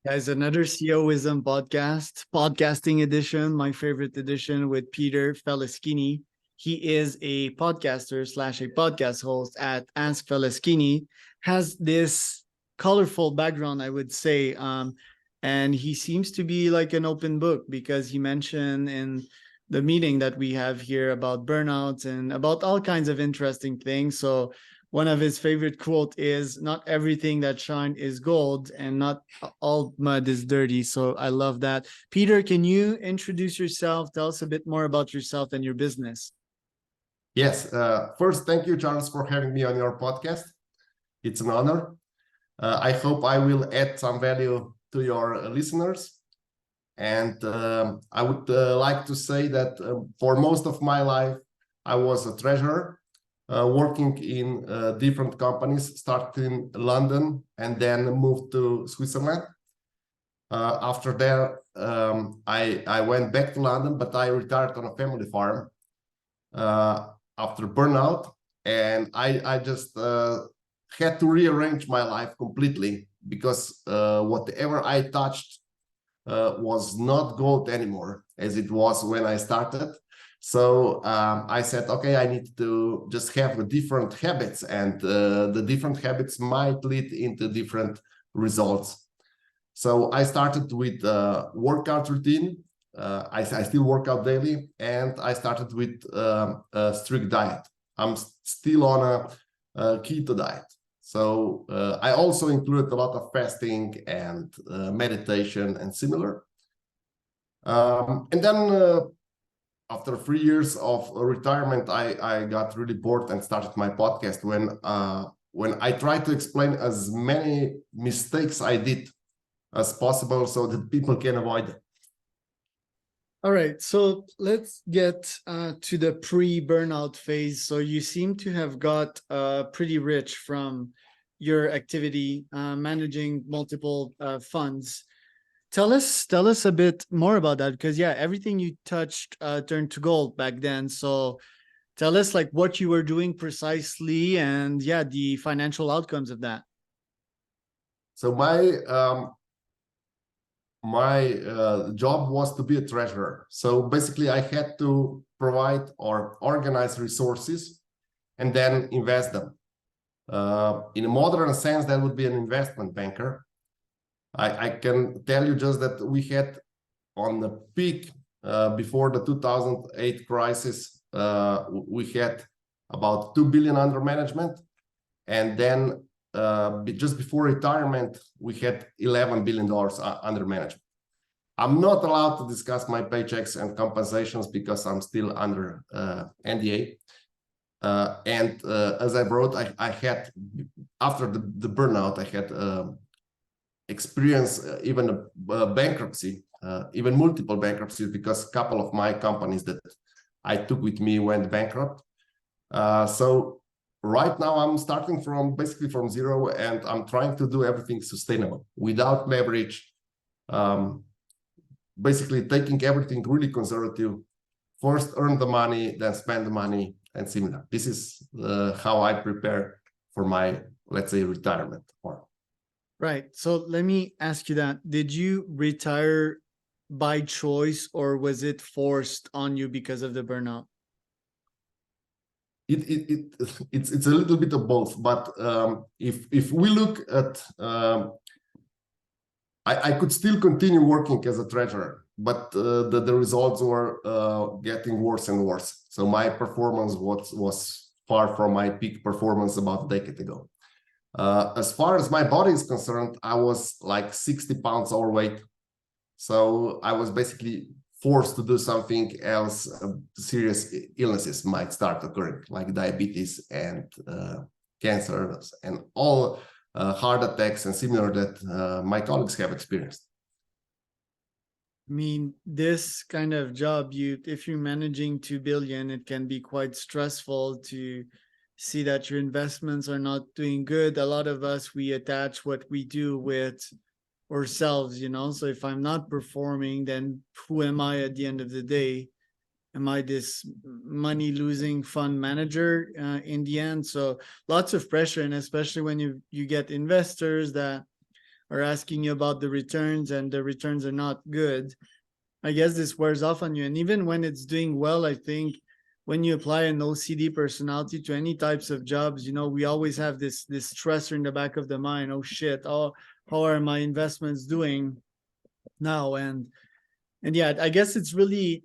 Guys, another CEOism podcasting edition, my favorite edition with Peter Faleskini. He is a podcaster slash a podcast host at Ask Faleskini, has this colorful background, I would say. And he seems to be like an open book because he mentioned in the meeting that we have here about burnouts and about all kinds of interesting things. So one of his favorite quote is, not everything that shines is gold and not all mud is dirty. So I love that. Peter, can you introduce yourself? Tell us a bit more about yourself and your business. Yes. First, thank you, Charles, for having me on your podcast. It's an honor. I hope I will add some value to your listeners. And I would like to say that for most of my life, I was a treasurer. Working in different companies, started in London and then moved to Switzerland. After that, I went back to London, but I retired on a family farm after burnout. And I just had to rearrange my life completely because whatever I touched was not gold anymore as it was when I started. So I said, okay, I need to just have different habits, and the different habits might lead into different results. So I started with workout routine. I still work out daily, and I started with a strict diet. I'm still on a keto diet. So I also included a lot of fasting and meditation and similar. And then after 3 years of retirement, I got really bored and started my podcast when I tried to explain as many mistakes I did as possible so that people can avoid it. All right, so let's get to the pre-burnout phase. So you seem to have got pretty rich from your activity managing multiple funds. Tell us a bit more about that, because yeah, everything you touched turned to gold back then. So tell us like what you were doing precisely and yeah, the financial outcomes of that. So my job was to be a treasurer. So basically I had to provide or organize resources and then invest them. In a modern sense, that would be an investment banker. I can tell you just that we had on the peak before the 2008 crisis, we had about 2 billion under management. And then just before retirement, we had $11 billion under management. I'm not allowed to discuss my paychecks and compensations because I'm still under NDA. And as I wrote, I had, after the burnout, I had experience even a bankruptcy, even multiple bankruptcies, because a couple of my companies that I took with me went bankrupt. So right now I'm starting from basically from zero, and I'm trying to do everything sustainable without leverage. Basically taking everything really conservative. First earn the money, then spend the money, and similar. This is how I prepare for my, let's say, retirement. Right. So let me ask you that. Did you retire by choice or was it forced on you because of the burnout? It's a little bit of both, but if we look at, I could still continue working as a treasurer, but the results were getting worse and worse. So my performance was far from my peak performance about a decade ago. As far as my body is concerned, I was like 60 pounds overweight. So I was basically forced to do something else. Serious illnesses might start occurring, like diabetes and cancer and all heart attacks and similar that my colleagues have experienced. I mean, this kind of job, if you're managing 2 billion, it can be quite stressful to see that your investments are not doing good. A lot of us, we attach what we do with ourselves, you know. So if I'm not performing, then who am I at the end of the day? Am I this money losing fund manager in the end? So lots of pressure, and especially when you get investors that are asking you about the returns and the returns are not good, I guess this wears off on you. And even when it's doing well, I think when you apply an OCD personality to any types of jobs, you know, we always have this stressor in the back of the mind. Oh shit, oh, how are my investments doing now? And yeah, I guess it's really,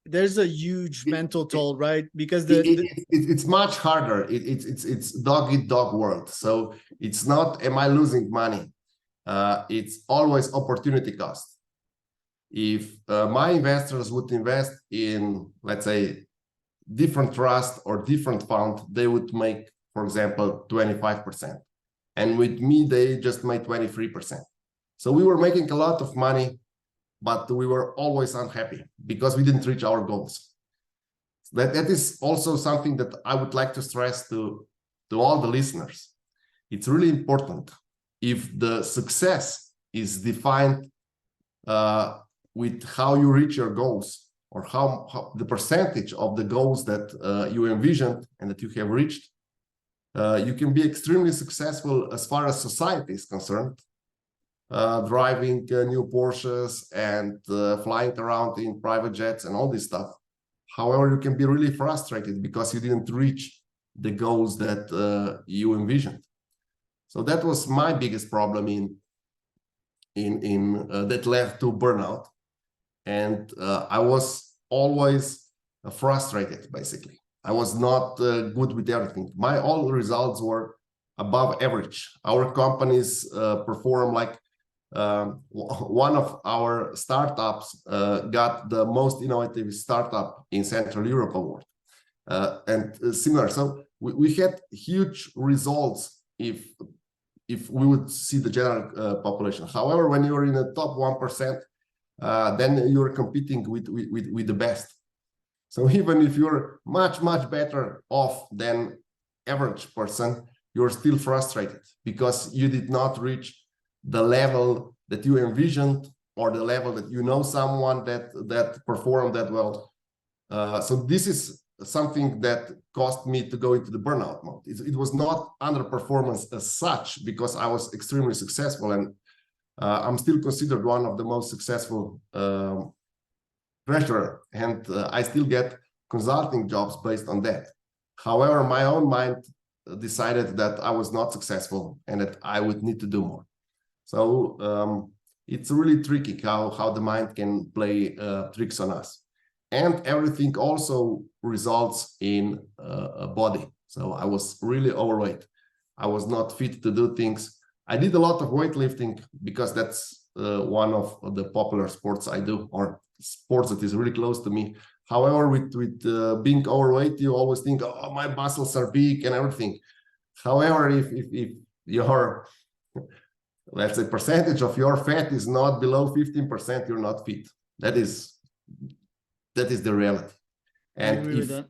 there's a huge It, mental it, toll, right? Because it's much harder. It's dog eat dog world. So it's not, am I losing money? It's always opportunity cost. If my investors would invest in, let's say, different trust or different fund, they would make, for example, 25%. And with me, they just made 23%. So we were making a lot of money, but we were always unhappy because we didn't reach our goals. That is also something that I would like to stress to all the listeners. It's really important. If the success is defined with how you reach your goals, or how the percentage of the goals that you envisioned and that you have reached, you can be extremely successful as far as society is concerned, driving new Porsches and flying around in private jets and all this stuff. However, you can be really frustrated because you didn't reach the goals that you envisioned. So that was my biggest problem in that led to burnout. And I was always frustrated, basically. I was not good with everything. My all results were above average. Our companies perform like one of our startups got the most innovative startup in Central Europe award, and similar. So we had huge results if we would see the general population. However, when you're in the top 1%, then you're competing with the best. So even if you're much better off than average person, you're still frustrated because you did not reach the level that you envisioned, or the level that you know someone that performed that well. So this is something that caused me to go into the burnout mode. It was not underperformance as such, because I was extremely successful, and I'm still considered one of the most successful treasurer, and I still get consulting jobs based on that. However, my own mind decided that I was not successful and that I would need to do more. So it's really tricky how the mind can play tricks on us. And everything also results in a body. So I was really overweight. I was not fit to do things. I did a lot of weightlifting because that's one of the popular sports I do, or sports that is really close to me. However, with being overweight, you always think, oh, my muscles are big and everything. However, if your, let's say, percentage of your fat is not below 15%, you're not fit. That is the reality. And I agree with that.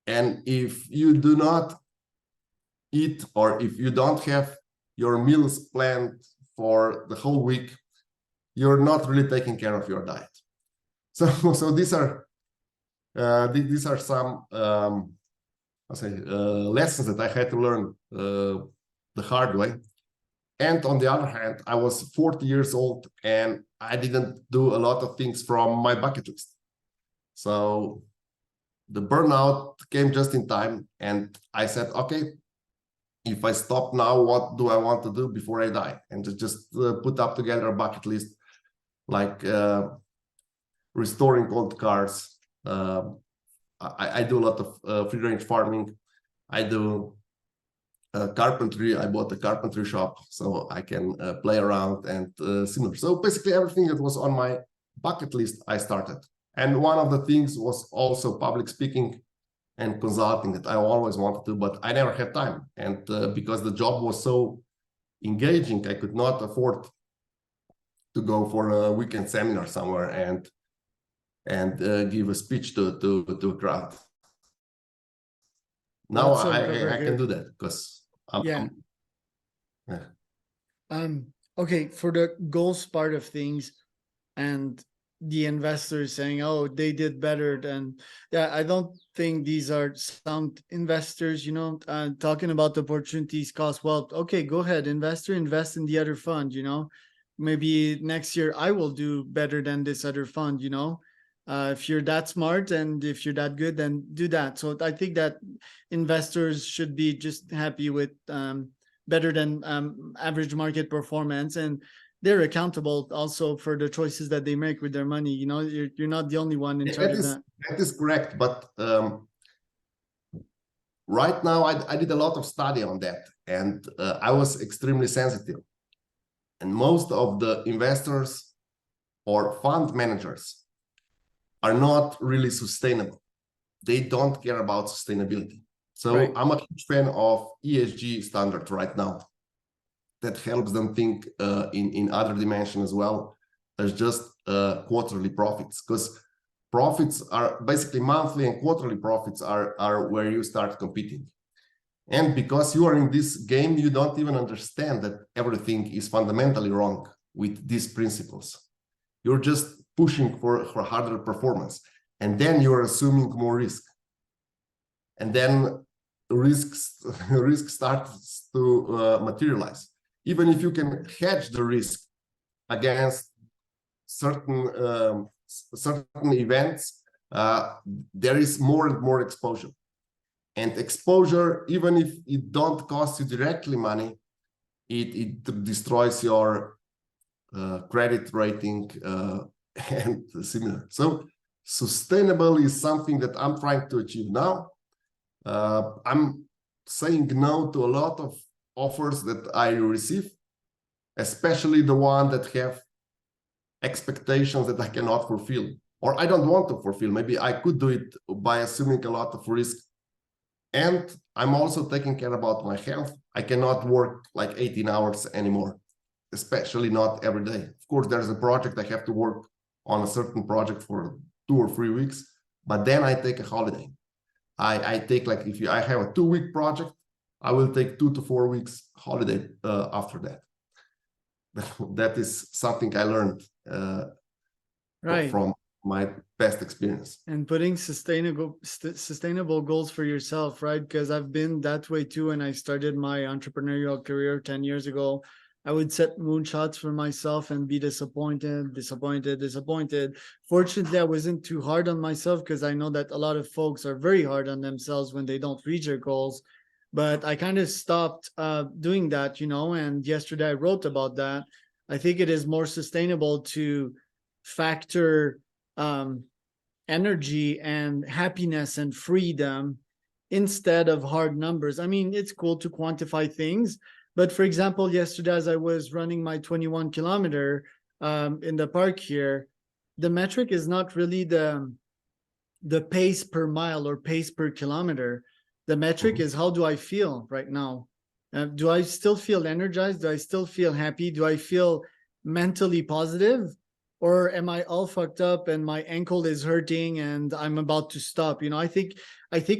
And if you do not eat, or if you don't have your meals planned for the whole week, you're not really taking care of your diet. So these are some lessons that I had to learn the hard way. And on the other hand, I was 40 years old and I didn't do a lot of things from my bucket list. So the burnout came just in time, and I said, okay, if I stop now, what do I want to do before I die? And just put up together a bucket list, like restoring old cars. I do a lot of free range farming. I do carpentry. I bought a carpentry shop so I can play around and similar. So basically everything that was on my bucket list, I started. And one of the things was also public speaking and consulting that I always wanted to, but I never had time. And because the job was so engaging, I could not afford to go for a weekend seminar somewhere and give a speech to a crowd. Now I can do that because yeah. Yeah. Okay, for the goals part of things, and the investors saying, oh, they did better than, yeah, I don't think these are sound investors, talking about the opportunities cost. Well, okay, go ahead, investor, invest in the other fund, maybe next year I will do better than this other fund, if you're that smart and if you're that good, then do that. So I think that investors should be just happy with better than average market performance, and they're accountable also for the choices that they make with their money. You're not the only one in charge of that. That is correct, but right now I did a lot of study on that, and I was extremely sensitive. And most of the investors or fund managers are not really sustainable. They don't care about sustainability. So Right. I'm a huge fan of ESG standard right now. That helps them think in other dimension as well as just quarterly profits, because profits are basically monthly, and quarterly profits are where you start competing. And because you are in this game, you don't even understand that everything is fundamentally wrong with these principles. You're just pushing for harder performance, and then you're assuming more risk, and then risk starts to materialize. Even if you can hedge the risk against certain events, there is more and more exposure. And exposure, even if it don't cost you directly money, it destroys your credit rating and similar. So sustainable is something that I'm trying to achieve now. I'm saying no to a lot of offers that I receive, especially the ones that have expectations that I cannot fulfill, or I don't want to fulfill. Maybe I could do it by assuming a lot of risk. And I'm also taking care about my health. I cannot work like 18 hours anymore, especially not every day. Of course, there's a project I have to work on, a certain project for 2 or 3 weeks, but then I take a holiday. I take, like, if I have a 2-week project, I will take 2 to 4 weeks holiday after that. That is something I learned Right. from my past experience. And putting sustainable goals for yourself, right? Because I've been that way too. When I started my entrepreneurial career 10 years ago, I would set moonshots for myself and be disappointed. Fortunately, I wasn't too hard on myself, because I know that a lot of folks are very hard on themselves when they don't reach their goals. But I kind of stopped doing that, and yesterday I wrote about that. I think it is more sustainable to factor energy and happiness and freedom instead of hard numbers. I mean, it's cool to quantify things, but for example, yesterday as I was running my 21 kilometer in the park here, the metric is not really the pace per mile or pace per kilometer. The metric is, how do I feel right now? Do I still feel energized? Do I still feel happy? Do I feel mentally positive? Or am I all fucked up and my ankle is hurting and I'm about to stop? I think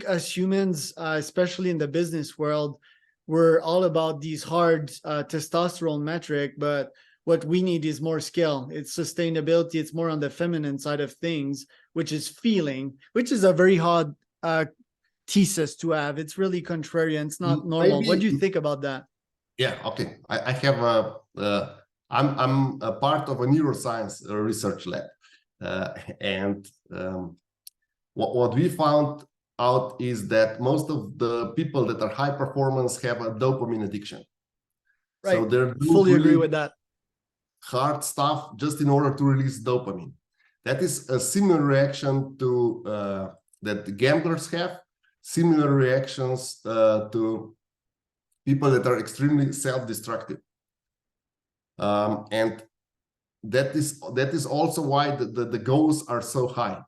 as humans, especially in the business world, we're all about these hard testosterone metric, but what we need is more skill. It's sustainability. It's more on the feminine side of things, which is feeling, which is a very hard thesis to have. It's really contrarian. It's not normal. Maybe, what do you think about that? Yeah, okay. I have I'm a part of a neuroscience research lab, and what we found out is that most of the people that are high performance have a dopamine addiction. Right. So they're fully agree with that. Hard stuff just in order to release dopamine. That is a similar reaction to that the gamblers have, similar reactions to people that are extremely self-destructive. And that is also why the goals are so high.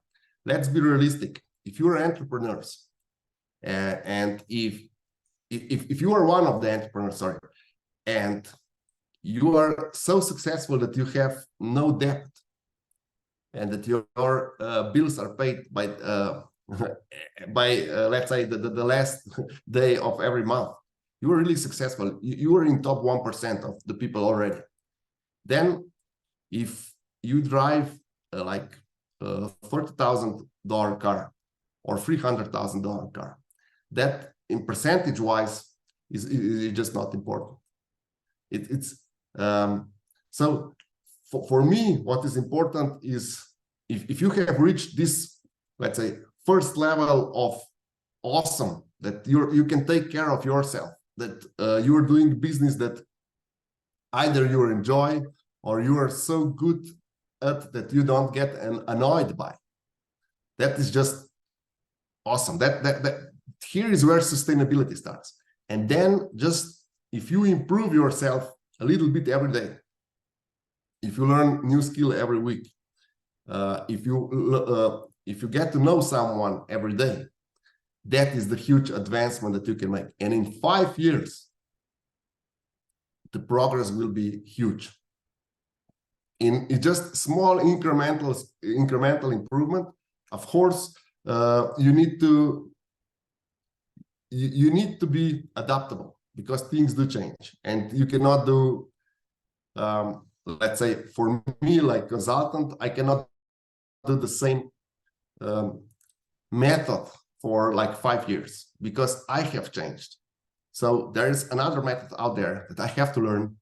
Let's be realistic. If you're entrepreneurs, and if you are one of the entrepreneurs, sorry, and you are so successful that you have no debt, and that your bills are paid by let's say the last day of every month, you are really successful. You are in top 1% of the people already. Then if you drive $30,000 car or $300,000 car. That in percentage wise is just not important. So for me, what is important is if you have reached this, let's say, first level of awesome, that you can take care of yourself, that you're doing business that either you enjoy or you are so good at that you don't get annoyed by. That is just awesome. That here is where sustainability starts. And then just if you improve yourself a little bit every day, if you learn new skill every week, if you get to know someone every day, that is the huge advancement that you can make. And in 5 years, the progress will be huge. In just small incremental improvement. Of course, you need to be adaptable because things do change, and you cannot do. Let's say for me, like consultant, I cannot do the same method for like 5 years because I have changed. So there is another method out there that I have to learn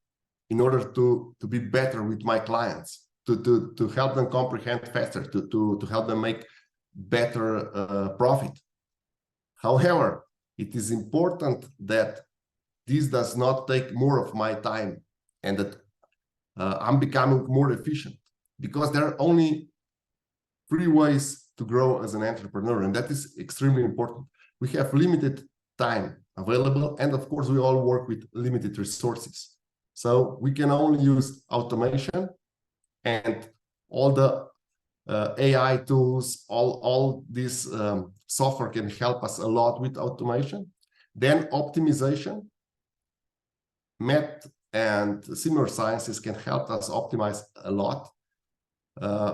in order to be better with my clients, to help them comprehend faster, to help them make better profit. However, it is important that this does not take more of my time and that I'm becoming more efficient, because there are only 3 ways to grow as an entrepreneur, and that is extremely important. We have limited time available, and of course we all work with limited resources, so we can only use automation and all the AI tools. All this software can help us a lot with automation. Then optimization, math and similar sciences can help us optimize a lot.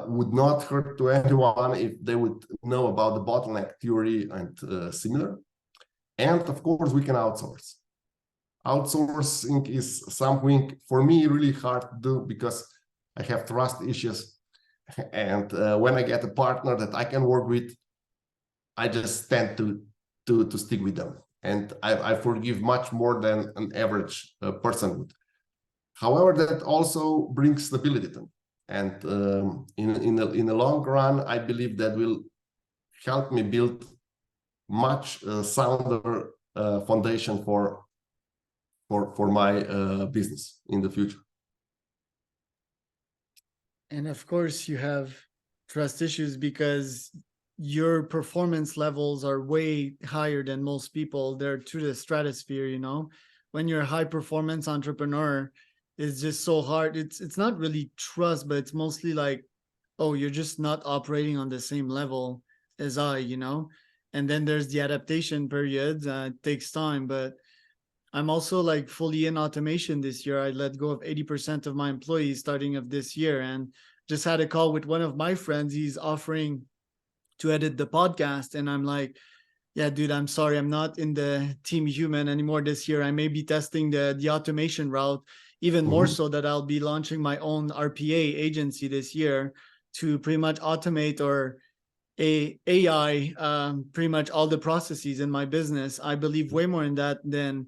Would not hurt to anyone if they would know about the bottleneck theory and similar. And of course, we can outsource. Outsourcing is something for me really hard to do because I have trust issues. And when I get a partner that I can work with, I just tend to stick with them. And I forgive much more than an average person would. However, that also brings stability to me. And in the long run, I believe that will help me build much sounder foundation for my business in the future. And of course, you have trust issues because your performance levels are way higher than most people. They're to the stratosphere, you know. When you're a high performance entrepreneur, it's just so hard. It's not really trust, but it's mostly like, oh, you're just not operating on the same level as I, you know. And then there's the adaptation period. It takes time, but I'm also like fully in automation this year. I let go of 80% of my employees starting of this year, and just had a call with one of my friends. He's offering to edit the podcast, and I'm like, yeah, dude, I'm sorry, I'm not in the team human anymore this year. I may be testing the automation route, even more so that I'll be launching my own RPA agency this year to pretty much automate or AI pretty much all the processes in my business. I believe way more in that than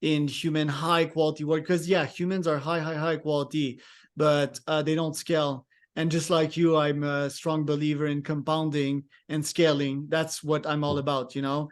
in human high quality work, because yeah, humans are high quality, but they don't scale. And just like you, I'm a strong believer in compounding and scaling. That's what I'm all about, you know.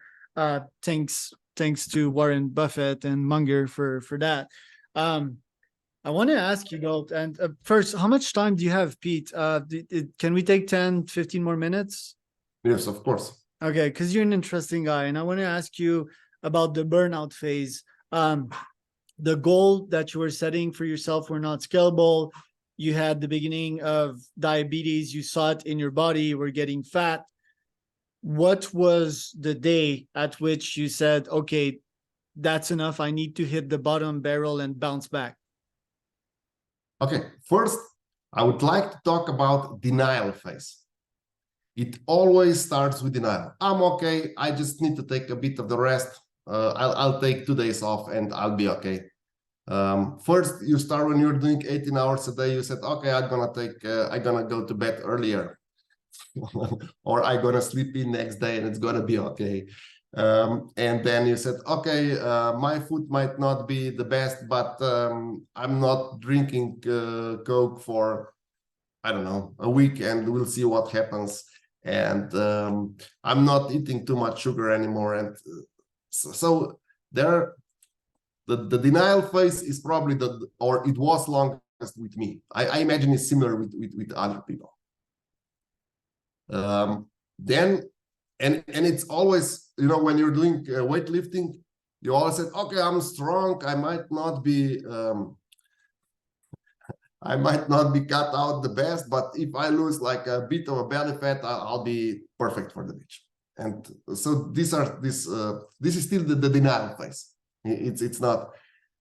Thanks to Warren Buffett and Munger for that. I want to ask you though, and first, how much time do you have, Pete? Can we take 10-15 more minutes? Yes, of course. Okay, because you're an interesting guy, and I want to ask you about the burnout phase. The goal that you were setting for yourself were not scalable. You had the beginning of diabetes, you saw it in your body, you were getting fat. What was the day at which you said, okay, that's enough, I need to hit the bottom barrel and bounce back? Okay, first, I would like to talk about denial phase. It always starts with denial. I'm okay, I just need to take a bit of the rest. I'll take 2 days off and I'll be okay. First, you start when you're doing 18 hours a day. You said, okay, I'm gonna go to bed earlier, or I'm gonna sleep in next day, and it's gonna be okay. And then you said, okay, my food might not be the best, but I'm not drinking Coke for, I don't know, a week, and we'll see what happens. And I'm not eating too much sugar anymore. And so there, the denial phase is probably it was longest with me. I imagine it's similar with other people. Then, and it's always, when you're doing weightlifting, you always say, okay, I'm strong. I might not be cut out the best, but if I lose like a bit of a belly fat, I'll be perfect for the beach. And so this is still the denial phase. It's not.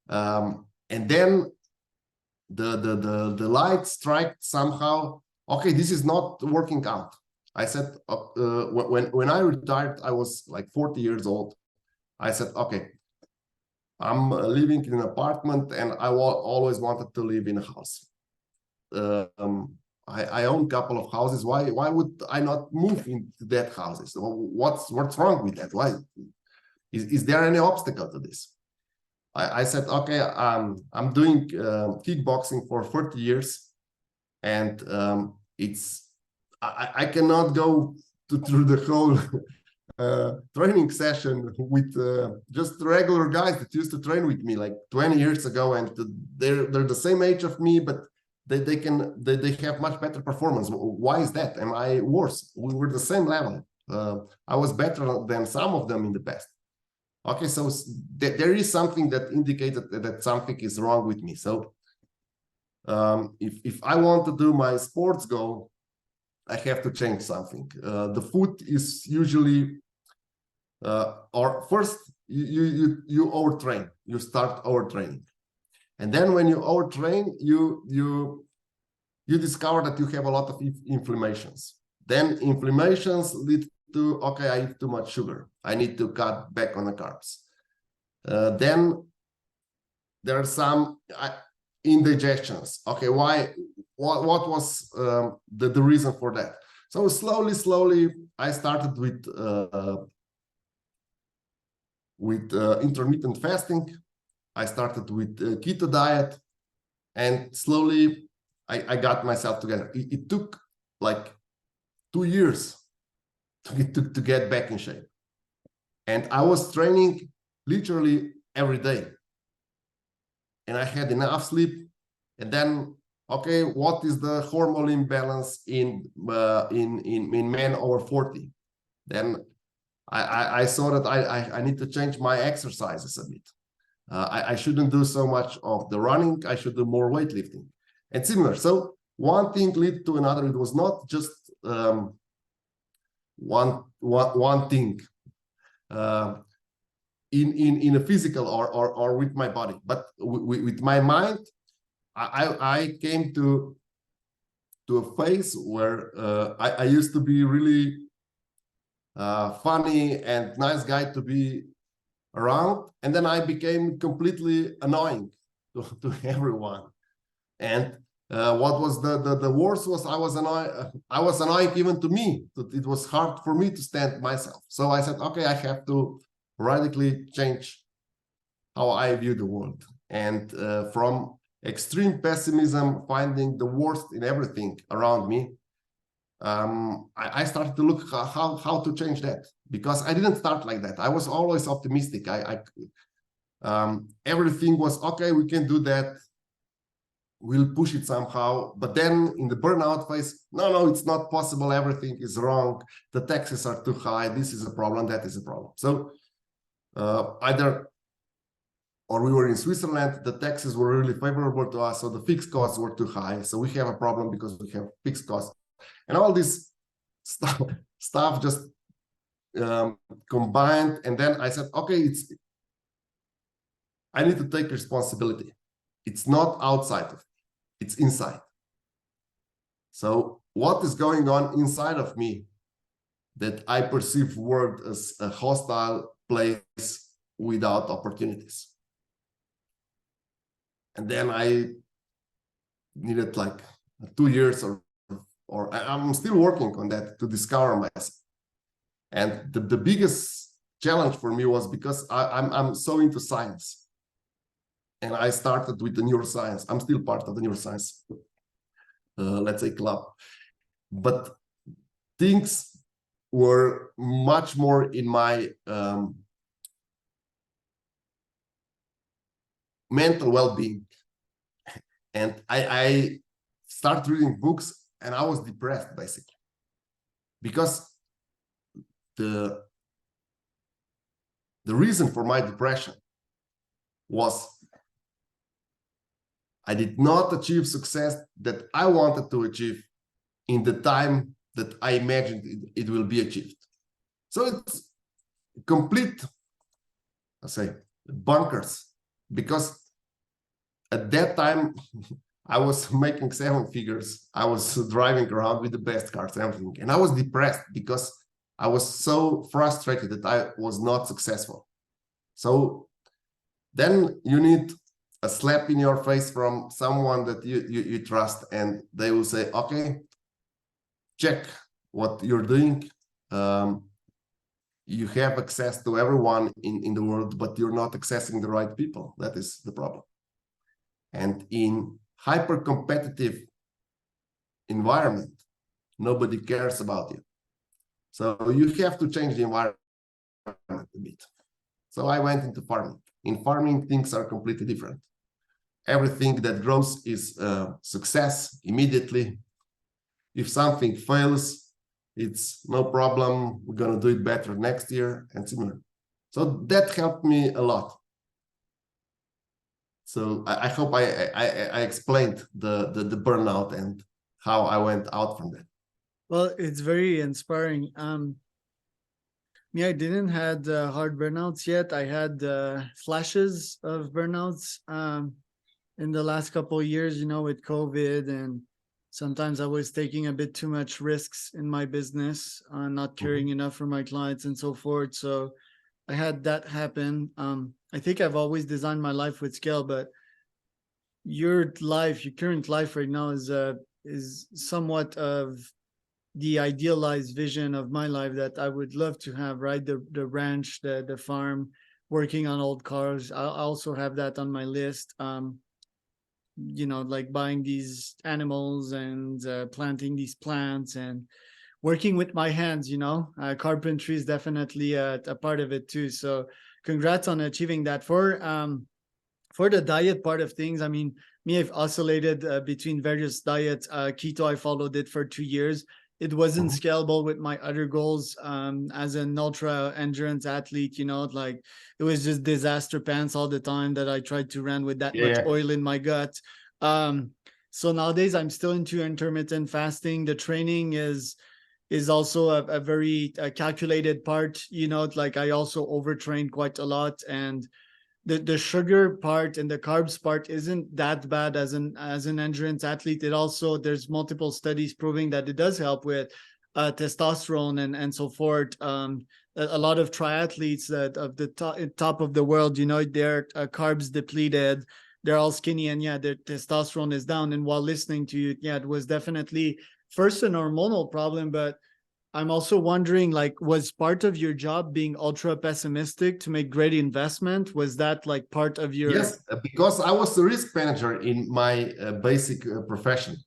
And then the light strike somehow. Okay, this is not working out. I said when I retired, I was like 40 years old. I said, okay, I'm living in an apartment, and I always wanted to live in a house. I own a couple of houses. Why would I not move into that houses? What's wrong with that? Why is there any obstacle to this? I said, okay, I'm doing kickboxing for 30 years, and I cannot go through the whole training session with just regular guys that used to train with me like 20 years ago, and they're the same age of me, but they have much better performance. Why is that? Am I worse? We were the same level. I was better than some of them in the past. Okay, so there is something that indicated that something is wrong with me. So if I want to do my sports goal, I have to change something. The food is usually, or first you overtrain. You start overtraining, and then when you overtrain, you discover that you have a lot of inflammations. Then inflammations lead to, okay, I eat too much sugar. I need to cut back on the carbs. Then there are some indigestions. Okay, what was the reason for that? So slowly, I started with intermittent fasting. I started with keto diet, and slowly I got myself together. It took like 2 years to get back in shape. And I was training literally every day. And I had enough sleep. And then, okay, what is the hormonal imbalance in men over 40? Then I saw that I need to change my exercises a bit. I shouldn't do so much of the running. I should do more weightlifting. And similar. So one thing led to another. It was not just one thing in a physical or with my body, but with my mind. I came to a phase where I used to be really funny and nice guy to be around, and then I became completely annoying to everyone. And what was the worst was I was annoying even to me. It was hard for me to stand myself. So I said, okay, I have to radically change how I view the world. And from extreme pessimism, finding the worst in everything around me, I started to look how to change that, because I didn't start like that. I was always optimistic. Everything was okay. We can do that. We'll push it somehow. But then in the burnout phase, no, it's not possible. Everything is wrong. The taxes are too high. This is a problem. That is a problem. So or we were in Switzerland, the taxes were really favorable to us, so the fixed costs were too high. So we have a problem because we have fixed costs. And all this stuff just combined. And then I said, okay, I need to take responsibility. It's not outside of me, it's inside. So what is going on inside of me that I perceive world as a hostile place without opportunities? And then I needed like 2 years or I'm still working on that to discover myself. And the biggest challenge for me was because I'm so into science. And I started with the neuroscience. I'm still part of the neuroscience, let's say, club. But things were much more in my mental well-being. And I started reading books and I was depressed, basically. Because the reason for my depression was I did not achieve success that I wanted to achieve in the time that I imagined it will be achieved. So it's complete, I say, bonkers, because at that time I was making 7 figures. I was driving around with the best cars and everything. And I was depressed because I was so frustrated that I was not successful. So then you need a slap in your face from someone that you trust, and they will say, okay, check what you're doing. You have access to everyone in the world, but you're not accessing the right people. That is the problem. And in hyper-competitive environment, nobody cares about you. So you have to change the environment a bit. So I went into farming. In farming, things are completely different. Everything that grows is success immediately. If something fails, it's no problem. We're going to do it better next year and similar. So that helped me a lot. So I hope I explained the burnout and how I went out from that. Well, it's very inspiring. Me, I didn't had hard burnouts yet. I had flashes of burnouts in the last couple of years, with COVID, and sometimes I was taking a bit too much risks in my business, not caring enough for my clients and so forth. So I had that happen. I think I've always designed my life with scale, but your current life right now is somewhat of the idealized vision of my life that I would love to have, right? The ranch, the farm, working on old cars. I also have that on my list. Like buying these animals and planting these plants and working with my hands, carpentry is definitely a part of it too. So congrats on achieving that. For the diet part of things, I mean, me, I've oscillated between various diets. Keto, I followed it for 2 years. It wasn't scalable with my other goals as an ultra endurance athlete, like it was just disaster pants all the time that I tried to run with that much oil in my gut. So nowadays I'm still into intermittent fasting. The training is also a very calculated part, like I also overtrain quite a lot, and the sugar part and the carbs part isn't that bad as an endurance athlete. It also, there's multiple studies proving that it does help with testosterone and so forth. A lot of triathletes that of the top of the world, they're carbs depleted, they're all skinny, and their testosterone is down. And while listening to you, it was definitely first an hormonal problem, but I'm also wondering, like, was part of your job being ultra pessimistic to make great investment? Was that like part of your... Yes, because I was a risk manager in my basic profession.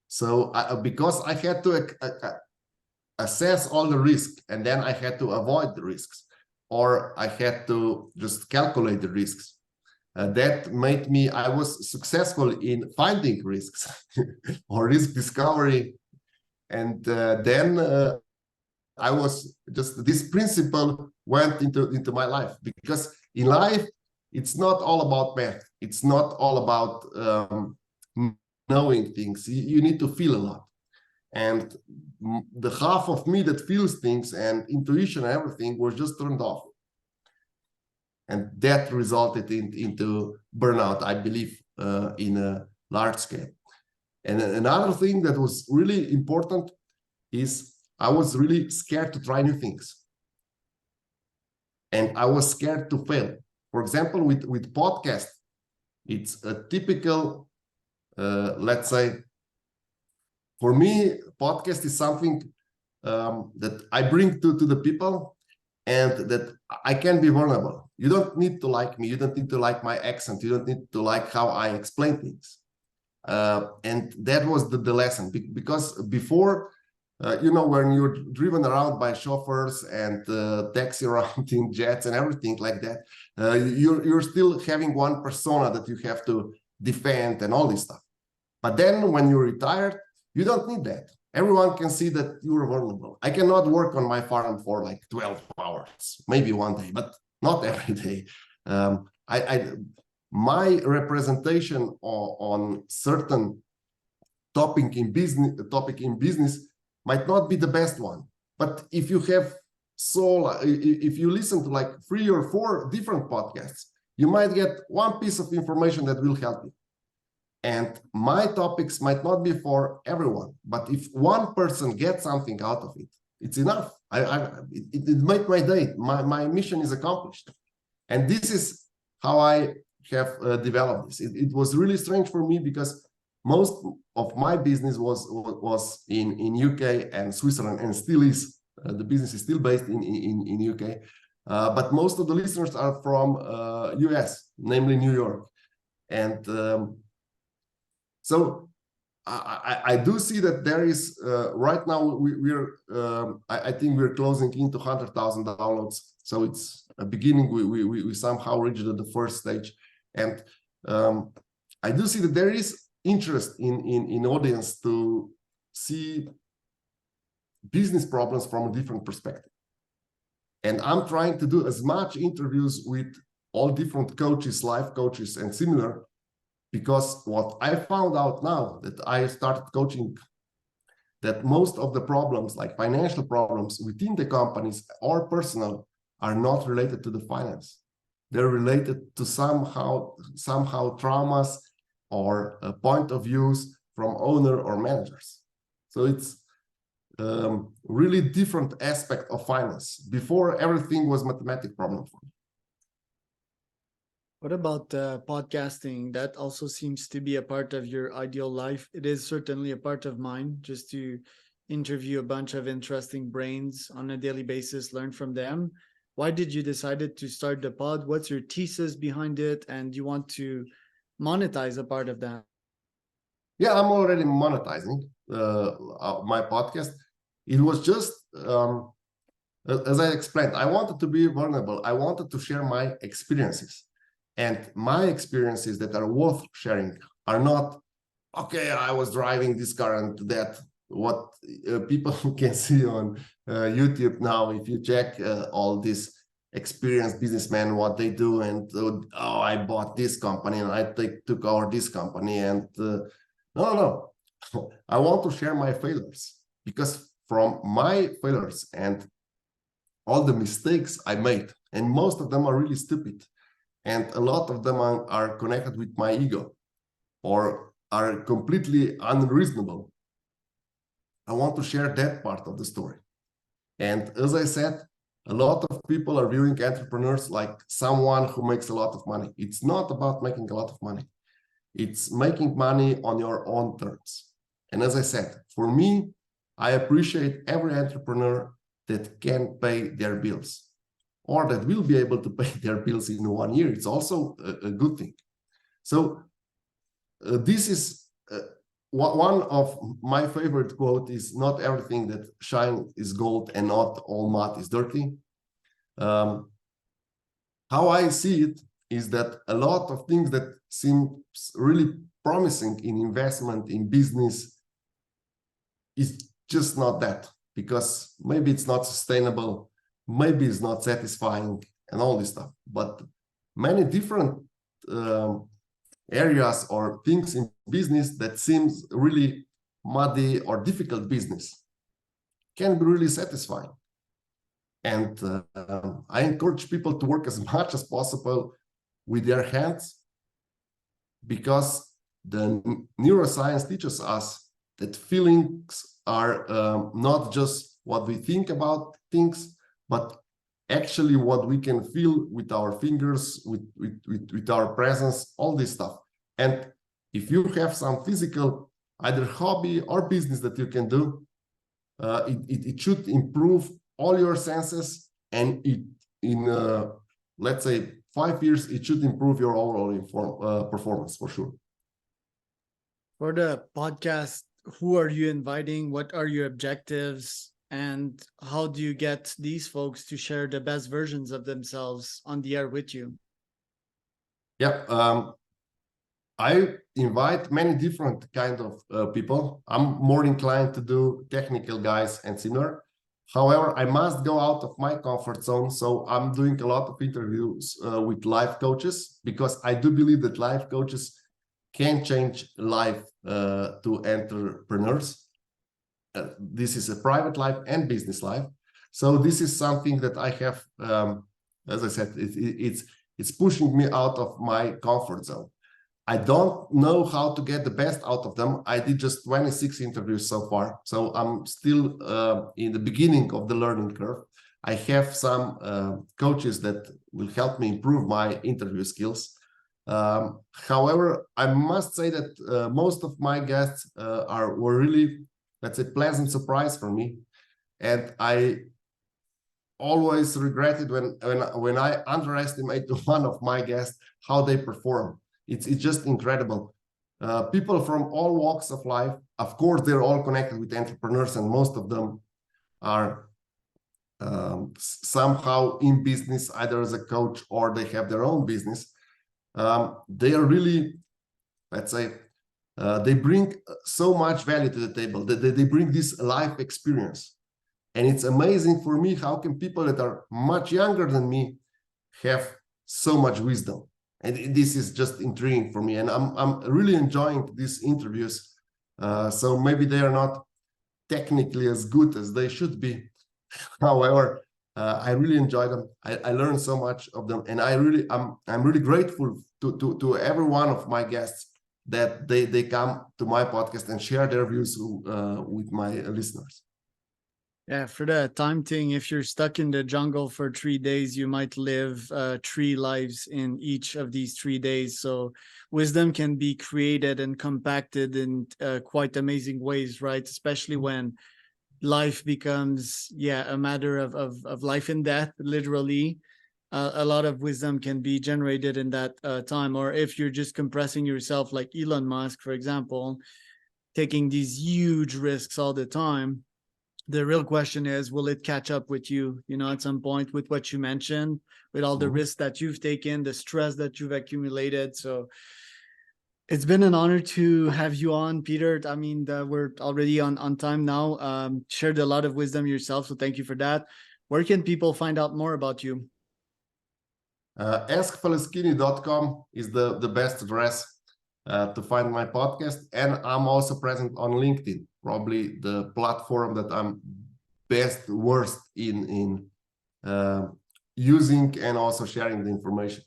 So because I had to assess all the risks, and then I had to avoid the risks, or I had to just calculate the risks. That made me, I was successful in finding risks or risk discovery. And then I was just, this principle went into my life, because in life, it's not all about math. It's not all about knowing things. You need to feel a lot. And the half of me that feels things and intuition and everything was just turned off. And that resulted into burnout, I believe, in a large scale. And another thing that was really important is I was really scared to try new things. And I was scared to fail. For example, with podcast, It's a typical, let's say, for me, podcast is something that I bring to the people, and that I can be vulnerable. You don't need to like me. You don't need to like my accent. You don't need to like how I explain things. And that was the lesson, because before, when you're driven around by chauffeurs and taxi around in jets and everything like that, you're still having one persona that you have to defend and all this stuff. But then when you're retired, you don't need that. Everyone can see that you're vulnerable. I cannot work on my farm for like 12 hours, maybe one day, but not every day. My representation on certain topic in business might not be the best one. But if you have if you listen to like 3 or 4 different podcasts, you might get one piece of information that will help you. And my topics might not be for everyone, but if one person gets something out of it, it's enough. It made my day. My mission is accomplished. And this is how I have developed this. It was really strange for me, because most of my business was in UK and Switzerland, and still is. The business is still based in UK, but most of the listeners are from US, namely New York. And so I do see that there is right now I think we're closing into 100,000 downloads. So it's a beginning. We somehow reached the first stage, and I do see that there is interest in audience to see business problems from a different perspective. And I'm trying to do as much interviews with all different coaches, life coaches, and similar. Because what I found out now that I started coaching, that most of the problems, like financial problems within the companies or personal, are not related to the finance. They're related to somehow traumas or point of views from owner or managers. So it's really different aspect of finance. Before, everything was mathematical problem for me. What about podcasting? That also seems to be a part of your ideal life. It is certainly a part of mine, just to interview a bunch of interesting brains on a daily basis, learn from them. Why did you decide to start the pod? What's your thesis behind it? And do you want to monetize a part of that? Yeah, I'm already monetizing my podcast. It was just, as I explained, I wanted to be vulnerable. I wanted to share my experiences. And my experiences that are worth sharing are not, okay, I was driving this car and that, what people can see on YouTube now. If you check all these experienced businessmen, what they do, and oh, I bought this company and I took over this company. And no. I want to share my failures, because from my failures and all the mistakes I made, and most of them are really stupid, and a lot of them are connected with my ego or are completely unreasonable. I want to share that part of the story. And as I said, a lot of people are viewing entrepreneurs like someone who makes a lot of money. It's not about making a lot of money. It's making money on your own terms. And as I said, for me, I appreciate every entrepreneur that can pay their bills, or that will be able to pay their bills in 1 year. It's also a good thing. So this is one of my favorite quote is, not everything that shines is gold and not all mud is dirty. How I see it is that a lot of things that seem really promising in investment, in business, is just not that, because maybe it's not sustainable, maybe it's not satisfying, and all this stuff. But many different areas or things in business that seems really muddy or difficult business can be really satisfying. And I encourage people to work as much as possible with their hands, because the neuroscience teaches us that feelings are not just what we think about things, but actually what we can feel with our fingers, with our presence, all this stuff. And if you have some physical, either hobby or business that you can do, it should improve all your senses, and in let's say 5 years, it should improve your overall performance for sure. For the podcast, who are you inviting? What are your objectives? And how do you get these folks to share the best versions of themselves on the air with you? Yeah, I invite many different kind of people. I'm more inclined to do technical guys and similar. However, I must go out of my comfort zone. So I'm doing a lot of interviews with life coaches, because I do believe that life coaches can change life to entrepreneurs. This is a private life and business life. So this is something that I have, as I said, it's pushing me out of my comfort zone. I don't know how to get the best out of them. I did just 26 interviews so far, so I'm still in the beginning of the learning curve. I have some coaches that will help me improve my interview skills. However, I must say that most of my guests were really, let's say, pleasant surprise for me, and I always regretted when I underestimate one of my guests how they perform. It's just incredible. People from all walks of life, of course, they're all connected with entrepreneurs, and most of them are somehow in business, either as a coach or they have their own business. They are really, let's say, they bring so much value to the table. They bring this life experience. And it's amazing for me, how can people that are much younger than me have so much wisdom? And this is just intriguing for me, and I'm really enjoying these interviews. So maybe they are not technically as good as they should be. However, I really enjoy them. I learn so much of them, and I'm really grateful to every one of my guests that they come to my podcast and share their views with my listeners. Yeah, for the time thing, if you're stuck in the jungle for 3 days, you might live 3 lives in each of these 3 days. So wisdom can be created and compacted in quite amazing ways, right? Especially when life becomes, a matter of life and death, literally. A lot of wisdom can be generated in that time. Or if you're just compressing yourself, like Elon Musk, for example, taking these huge risks all the time, the real question is, will it catch up with you, at some point, with what you mentioned, with all the risks that you've taken, the stress that you've accumulated. So it's been an honor to have you on, Peter. I mean, we're already on time now. Shared a lot of wisdom yourself, so thank you for that. Where can people find out more about you? AskFaleskini.com is the best address to find my podcast, and I'm also present on LinkedIn, probably the platform that I'm worst in using and also sharing the information.